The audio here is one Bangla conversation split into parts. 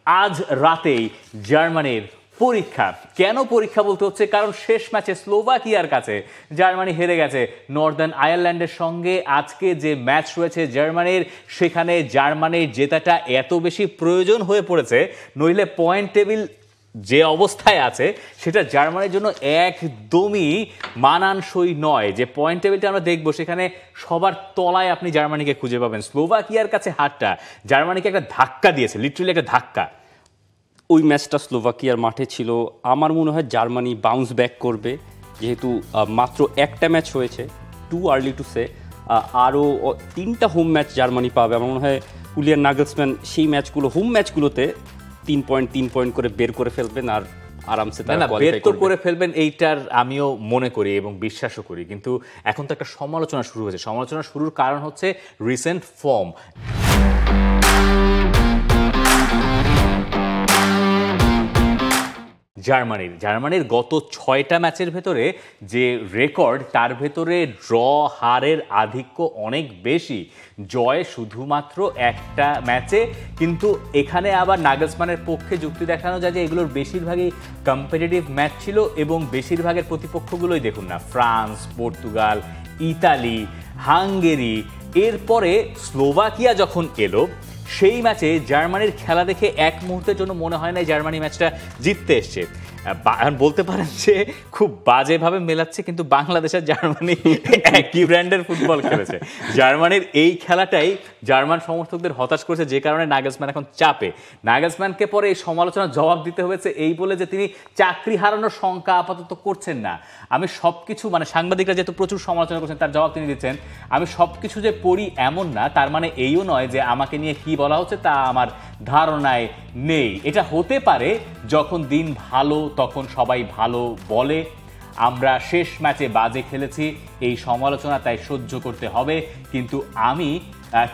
আজ রাতেই জার্মানির পরীক্ষা। কেন পরীক্ষা বলতে হচ্ছে? কারণ শেষ ম্যাচে স্লোভাকিয়ার কাছে জার্মানি হেরে গেছে। নর্দার্ন আয়ারল্যান্ডের সঙ্গে আজকে যে ম্যাচ রয়েছে জার্মানির, সেখানে জার্মানির জেতাটা এত বেশি প্রয়োজন হয়ে পড়েছে, নইলে পয়েন্ট টেবিল যে অবস্থায় আছে সেটা জার্মানির জন্য একদমই মানানসই নয়। যে পয়েন্ট টেবিলটা আমরা দেখবো সেখানে সবার তলায় আপনি জার্মানিকে খুঁজে পাবেন। স্লোভাকিয়ার কাছে হারটা জার্মানিকে একটা ধাক্কা দিয়েছে, লিটারালি একটা ধাক্কা। ওই ম্যাচটা স্লোভাকিয়ার মাঠে ছিল। আমার মনে হয় জার্মানি বাউন্স ব্যাক করবে, যেহেতু মাত্র একটা ম্যাচ হয়েছে, টু আর্লি টু সে। আরও 3টা হোম ম্যাচ জার্মানি পাবে। আমার মনে হয় জুলিয়ান নাগলসম্যান সেই ম্যাচগুলো, হোম ম্যাচগুলোতে 3 পয়েন্ট করে বের করে ফেলবেন আর আরামসে তারা বের তো করে ফেলবেন, এইটার আমিও মনে করি এবং বিশ্বাসও করি। কিন্তু এখন তো একটা সমালোচনা শুরু হয়েছে। সমালোচনা শুরুর কারণ হচ্ছে রিসেন্ট ফর্ম। জার্মানির গত 6টা ম্যাচের ভেতরে যে রেকর্ড, তার ভেতরে ড্র হারের আধিক্য অনেক বেশি, জয় শুধুমাত্র একটা ম্যাচে। কিন্তু এখানে আবার নাগলসম্যানের পক্ষে যুক্তি দেখানো যায় যে এগুলোর বেশিরভাগই কম্পিটিটিভ ম্যাচ ছিল এবং বেশিরভাগের প্রতিপক্ষগুলোই দেখুন না, ফ্রান্স, পর্তুগাল, ইতালি, হাঙ্গেরি। এরপরে স্লোভাকিয়া যখন এলো, সেই ম্যাচে জার্মানির খেলা দেখে এক মুহূর্তের জন্য মনে হয় না জার্মানি ম্যাচটা জিততে এসছে। বলতে পারেন যে খুব বাজেভাবে মেলাচ্ছে, কিন্তু বাংলাদেশ আর জার্মানি একই ব্র্যান্ডের ফুটবল খেলেছে। জার্মানির এই খেলাটাই জার্মান সমর্থকদের হতাশ করেছে, যে কারণে নাগলসম্যান এখন চাপে। নাগলসম্যানকে পরে এই সমালোচনার জবাব দিতে হয়েছে এই বলে যে তিনি চাকরি হারানোর শঙ্কা আপাতত করছেন না। আমি সব কিছু, মানে সাংবাদিকরা যেহেতু প্রচুর সমালোচনা করছেন, তার জবাব তিনি দিচ্ছেন, আমি সব কিছু যে পড়ি এমন না, তার মানে এইও নয় যে আমাকে নিয়ে কি বলা হচ্ছে তা আমার ধারণায় নেই। এটা হতে পারে যখন দিন ভালো তখন সবাই ভালো বলে। আমরা শেষ ম্যাচে বাজে খেলেছি, এই সমালোচনা তাই সহ্য করতে হবে,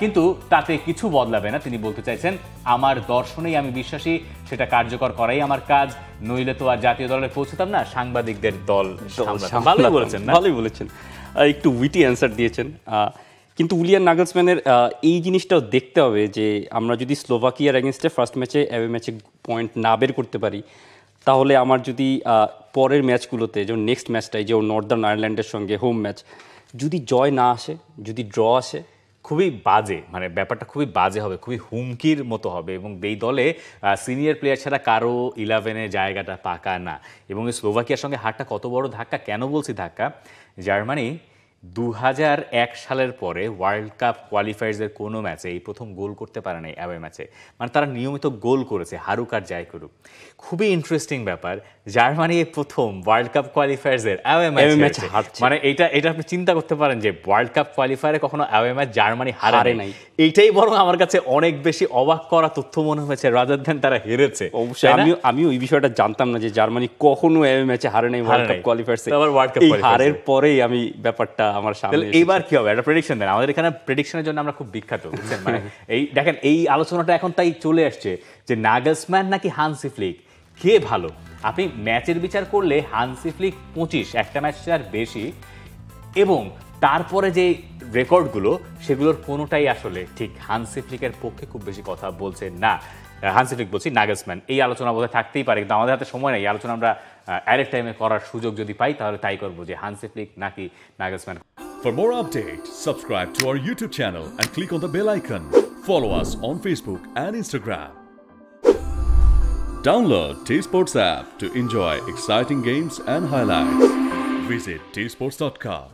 কিন্তু তাতে কিছু বদলাবে না। তিনি বলতে চাইছেন, আমার দর্শনেই আমি বিশ্বাসী, সেটা কার্যকর করাই আমার কাজ, নইলে তো আর জাতীয় দলে পৌঁছতাম না, সাংবাদিকদের দল। ভালোই বলেছেন, ভালোই বলেছেন, একটু উইটি অ্যান্সার দিয়েছেন। কিন্তু জুলিয়ান নাগলসম্যানের এই জিনিসটাও দেখতে হবে যে আমরা যদি স্লোভাকিয়ার এগেনস্টে ফার্স্ট ম্যাচে অ্যাওয়ে ম্যাচে পয়েন্ট না বের করতে পারি, তাহলে আমার যদি পরের ম্যাচগুলোতে, যেমন নেক্সট ম্যাচটাই যে নর্দার্ন আয়ারল্যান্ডের সঙ্গে হোম ম্যাচ, যদি জয় না আসে, যদি ড্র আসে, খুবই বাজে, মানে ব্যাপারটা খুবই বাজে হবে, খুবই হুমকির মতো হবে। এবং এই দলে সিনিয়র প্লেয়ার ছাড়া কারো 11-এ জায়গাটা পাকা না। এবং এই স্লোভাকিয়ার সঙ্গে হারটা কত বড় ধাক্কা। কেন বলছি ধাক্কা? জার্মানি 2001 সালের পরে ওয়ার্ল্ড কাপ কোয়ালিফায়ার্সের কোনো ম্যাচে এই প্রথম গোল করতে পারে নাই অ্যাওয়ে ম্যাচে। মানে তারা নিয়মিত গোল করেছে, হারুক আর যাই করুক। খুবই ইন্টারেস্টিং ব্যাপার, জার্মানি এই প্রথম ওয়ার্ল্ড কাপ কোয়ালিফায়ার্সের অ্যাওয়ে ম্যাচ হারছে। মানে এটা আপনি চিন্তা করতে পারেন যে ওয়ার্ল্ড কাপ কোয়ালিফায়ারে কখনো অ্যাওয়ে ম্যাচ জার্মানি হারে নাই। এইটাই বরং আমার কাছে অনেক বেশি অবাক করা তথ্য মনে হয়েছে, রাদার দেন তারা হেরেছে। অবশ্যই আমি ওই বিষয়টা জানতাম না যে জার্মানি কখনো অ্যাওয়ে ম্যাচে হারে নাই ওয়ার্ল্ড কাপ কোয়ালিফায়ার্সে। এই হারের পরেই আমি ব্যাপারটা আমার সামনে। এইবার কি হবে, একটা প্রেডিকশন দেন। আমাদের এখানে প্রেডিকশনের জন্য আমরা খুব বিখ্যাত, বুঝছেন? মানে এই দেখেন, এই আলোচনাটা এখন তাই চলে আসছে যে নাগলসম্যান নাকি হান্সি ফ্লিক, কে ভালো? আপনি ম্যাচের বিচার করলে হান্সি ফ্লিক 25, একটা ম্যাচের বেশি, এবং তারপরে যে রেকর্ডগুলো, সেগুলোর কোনোটাই আসলে ঠিক হান্সি ফ্লিকের পক্ষে খুব বেশি কথা বলছে না। হান্সি ফ্লিক বলছি, নাগলসম্যান। এই আলোচনা বোধহয় থাকতেই পারে, কিন্তু আমাদের হাতে সময় নেই। এই আলোচনা আমরা অ্যারেক্ট টাইমে করার সুযোগ যদি পাই, তাহলে তাই করবো যে হান্সি ফ্লিক নাকি Nagelsmann. For more updates, subscribe to our YouTube channel and click on the bell icon. Follow us on Facebook and Instagram. Download T-Sports app to enjoy exciting games and highlights. Visit tsports.com.